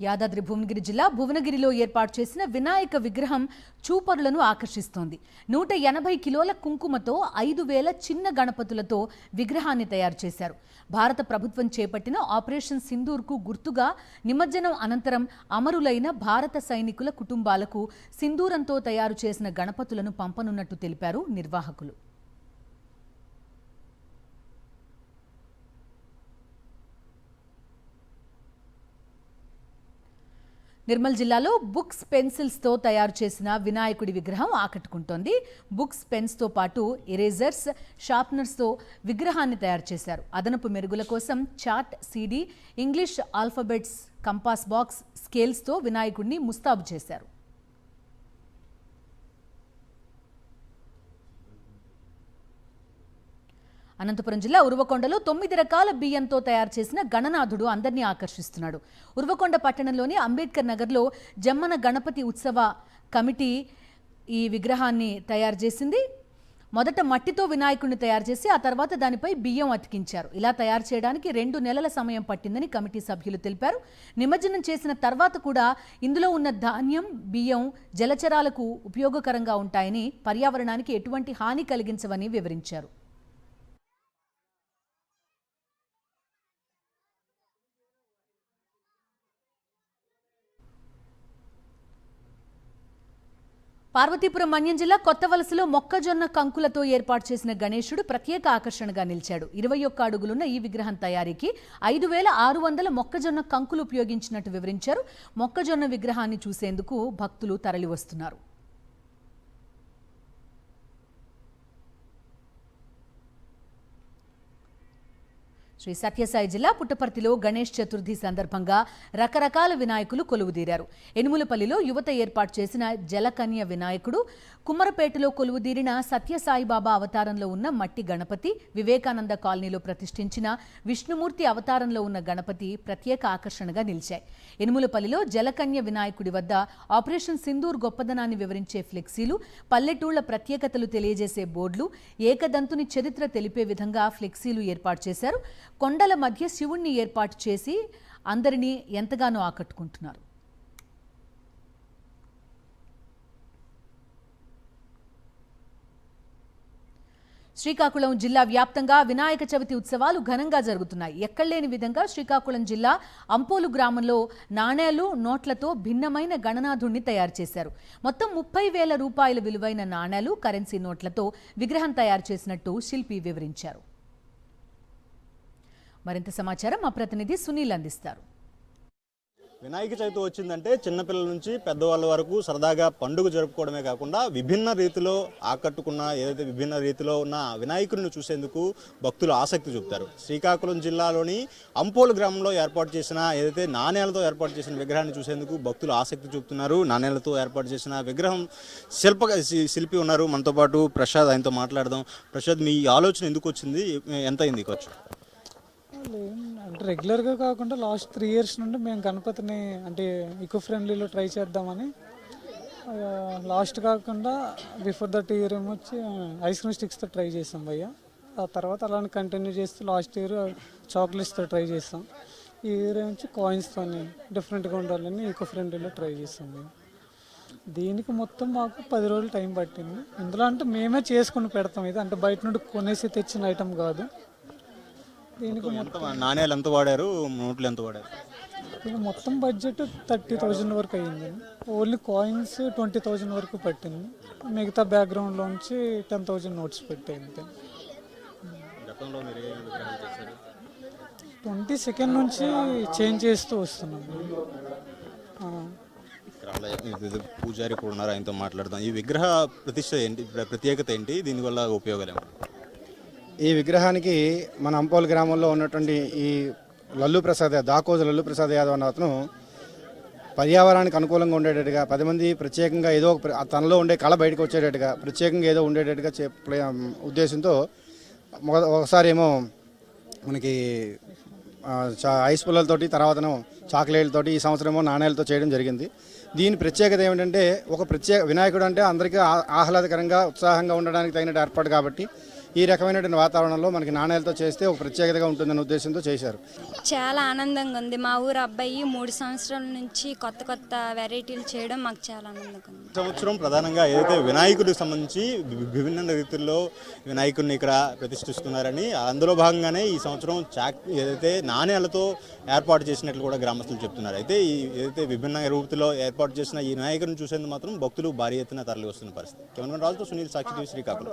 యాదాద్రి భువనగిరి జిల్లా భువనగిరిలో ఏర్పాటు చేసిన వినాయక విగ్రహం చూపరులను ఆకర్షిస్తోంది. 180 కిలోల కుంకుమతో 5,000 చిన్న గణపతులతో విగ్రహాన్ని తయారు చేశారు. భారత ప్రభుత్వం చేపట్టిన ఆపరేషన్ సింధూర్కు గుర్తుగా నిమజ్జనం అనంతరం అమరులైన భారత సైనికుల కుటుంబాలకు సింధూరంతో తయారు చేసిన గణపతులను పంపనున్నట్టు తెలిపారు నిర్వాహకులు. నిర్మల్ జిల్లాలో బుక్స్ పెన్సిల్స్తో తయారు చేసిన వినాయకుడి విగ్రహం ఆకట్టుకుంటోంది. బుక్స్ పెన్స్తో పాటు ఎరేజర్స్, షార్ప్నర్స్తో విగ్రహాన్ని తయారు చేశారు. అదనపు మెరుగుల కోసం chart, CD, English alphabets, compass box, స్కేల్స్తో వినాయకుడిని ముస్తాబు చేశారు. అనంతపురం జిల్లా ఉరువకొండలో 9 రకాల బియ్యంతో తయారు చేసిన గణనాథుడు అందరినీ ఆకర్షిస్తున్నాడు. ఉరువకొండ పట్టణంలోని అంబేద్కర్ నగర్లో జమ్మన గణపతి ఉత్సవ కమిటీ ఈ విగ్రహాన్ని తయారు చేసింది. మొదట మట్టితో వినాయకుడిని తయారు చేసి ఆ తర్వాత దానిపై బియ్యం అతికించారు. ఇలా తయారు చేయడానికి 2 నెలల సమయం పట్టిందని కమిటీ సభ్యులు తెలిపారు. నిమజ్జనం చేసిన తర్వాత కూడా ఇందులో ఉన్న ధాన్యం, బియ్యం జలచరాలకు ఉపయోగకరంగా ఉంటాయని, పర్యావరణానికి ఎటువంటి హాని కలిగించవని వివరించారు. పార్వతీపురం మన్యం జిల్లా కొత్తవలసలో మొక్కజొన్న కంకులతో ఏర్పాటు చేసిన గణేశుడు ప్రత్యేక ఆకర్షణగా నిలిచాడు. 21 అడుగులున్న ఈ విగ్రహం తయారీకి 5,600 మొక్కజొన్న కంకులు ఉపయోగించినట్టు వివరించారు. మొక్కజొన్న విగ్రహాన్ని చూసేందుకు భక్తులు తరలివస్తున్నారు. శ్రీ సత్యసాయి జిల్లా పుట్టపర్తిలో గణేష్ చతుర్థి సందర్భంగా రకరకాల వినాయకులు కొలువుదీరారు. ఎనుములపల్లిలో యువత ఏర్పాటు చేసిన జలకన్య వినాయకుడు, కుమ్మరపేటలో కొలువుదీరిన సత్యసాయిబాబా అవతారంలో ఉన్న మట్టి గణపతి, వివేకానంద కాలనీలో ప్రతిష్ఠించిన విష్ణుమూర్తి అవతారంలో ఉన్న గణపతి ప్రత్యేక ఆకర్షణగా నిలిచాయి. ఎనుములపల్లిలో జలకన్య వినాయకుడి వద్ద ఆపరేషన్ సింధూర్ గొప్పదనాన్ని వివరించే ఫ్లెక్సీలు, పల్లెటూళ్ల ప్రత్యేకతలు తెలియజేసే బోర్డులు, ఏకదంతుని చరిత్ర తెలిపే విధంగా ఫ్లెక్సీలు ఏర్పాటు చేశారు. కొండల మధ్య శివుణ్ణి ఏర్పాటు చేసి అందరినీ ఎంతగానో ఆకట్టుకుంటున్నారు. శ్రీకాకుళం జిల్లా వ్యాప్తంగా వినాయక చవితి ఉత్సవాలు ఘనంగా జరుగుతున్నాయి. ఎక్కడలేని విధంగా శ్రీకాకుళం జిల్లా అంపోలు గ్రామంలో నాణేలు, నోట్లతో భిన్నమైన గణనాథుణ్ణి తయారు చేశారు. మొత్తం 30,000 రూపాయల విలువైన నాణేలు, కరెన్సీ నోట్లతో విగ్రహం తయారు చేసినట్టు శిల్పి వివరించారు. మరింత సమాచారం మా ప్రతినిధి సునీల్ అందిస్తారు. వినాయక చవితి వచ్చిందంటే చిన్నపిల్లల నుంచి పెద్దవాళ్ళ వరకు సరదాగా పండుగ జరుపుకోవడమే కాకుండా విభిన్న రీతిలో ఆకట్టుకున్న ఏదైతే విభిన్న రీతిలో ఉన్న వినాయకుడిని చూసేందుకు భక్తులు ఆసక్తి చూపుతారు. శ్రీకాకుళం జిల్లాలోని అంపోలు గ్రామంలో ఏర్పాటు చేసిన ఏదైతే నాణేలతో ఏర్పాటు చేసిన విగ్రహాన్ని చూసేందుకు భక్తులు ఆసక్తి చూపుతున్నారు. నాణేలతో ఏర్పాటు చేసిన విగ్రహం శిల్పి ఉన్నారు మనతో పాటు ప్రసాద్, ఆయనతో మాట్లాడదాం. ప్రసాద్, మీ ఆలోచన ఎందుకు వచ్చింది? ఎంత అయింది ఖర్చు? అంటే రెగ్యులర్గా కాకుండా లాస్ట్ 3 years నుండి మేము గణపతిని అంటే ఈకో ఫ్రెండ్లీలో ట్రై చేద్దామని, లాస్ట్ కాకుండా బిఫోర్ దట్ ఇయర్ ఏమొచ్చి ఐస్ క్రీమ్ స్టిక్స్తో ట్రై చేసాం భయ్య. ఆ తర్వాత అలానే కంటిన్యూ చేస్తూ లాస్ట్ ఇయర్ చాక్లెట్స్తో ట్రై చేస్తాం. ఈ ఇయర్ ఏమొచ్చి కాయిన్స్తో డిఫరెంట్గా ఉండాలని ఈకో ఫ్రెండ్లీలో ట్రై చేస్తాం భయ్య. దీనికి మొత్తం మాకు 10 రోజులు టైం పట్టింది. ఇందులో అంటే మేమే చేసుకుని పెడతాం. ఇది అంటే బయట నుండి కొనేసి తెచ్చిన ఐటమ్ కాదు. దీనికి నాణేలు ఎంత వాడారు, నోట్లు ఎంత వాడారు? దీనికి మొత్తం బడ్జెట్ 30,000 వరకు అయ్యింది. ఓన్లీ కాయిన్స్ 20,000 వరకు పట్టింది. మిగతా బ్యాక్గ్రౌండ్లోంచి 10,000 నోట్స్ పెట్టాయి. 22nd నుంచి చేంజ్ చేస్తూ వస్తున్నాం. పూజారి కూడా ఉన్నారు, ఆయనతో మాట్లాడదాం. ఈ విగ్రహ ప్రతిష్ట ఏంటి, ప్రత్యేకత ఏంటి, దీనివల్ల ఉపయోగాలు ఏమిటి? ఈ విగ్రహానికి మన అంపోలు గ్రామంలో ఉన్నటువంటి ఈ దాకోజు లల్లు ప్రసాద్ యాదవ్ అన్న అతను పర్యావరణానికి అనుకూలంగా ఉండేటట్టుగా 10 మంది ప్రత్యేకంగా ఏదో తనలో ఉండే కళ బయటకు వచ్చేటట్టుగా ప్రత్యేకంగా ఏదో ఉండేటట్టుగా ఉద్దేశంతో ఒకసారి ఏమో మనకి ఐస్ పుల్లలతోటి, తర్వాత చాక్లెట్లతోటి, ఈ సంవత్సరమో నాణేలతో చేయడం జరిగింది. దీని ప్రత్యేకత ఏమిటంటే, వినాయకుడు అంటే అందరికీ ఆహ్లాదకరంగా ఉత్సాహంగా ఉండడానికి తగినట్టు ఏర్పాటు కాబట్టి ఈ రకమైనటువంటి వాతావరణంలో మనకి నాణేలతో చేస్తే ఒక ప్రత్యేకతగా ఉంటుందనే ఉద్దేశంతో చేశారు. చాలా ఆనందంగా ఉంది. మా ఊరు అబ్బాయి 3 సంవత్సరాల నుంచి కొత్త కొత్త వెరైటీలు చేయడం మాకు చాలా ఆనందంగా ఉంది. ఈ సంవత్సరం ప్రధానంగా ఏదైతే వినాయకుడికి సంబంధించి విభిన్న రీతుల్లో వినాయకుడిని ఇక్కడ ప్రతిష్ఠిస్తున్నారని, అందులో భాగంగానే ఈ సంవత్సరం ఏదైతే నాణేలతో ఏర్పాటు చేసినట్లు కూడా గ్రామస్తులు చెప్తున్నారు. అయితే ఈ ఏదైతే విభిన్న రూపులో ఏర్పాటు చేసిన ఈ వినాయకుడిని చూసేందుకు మాత్రం భక్తులు భారీ ఎత్తున తరలి వస్తున్న పరిస్థితి. కెమెరామెన్ రాజుతో సునీల్, సాక్షి టీవీ, శ్రీకాకుళం.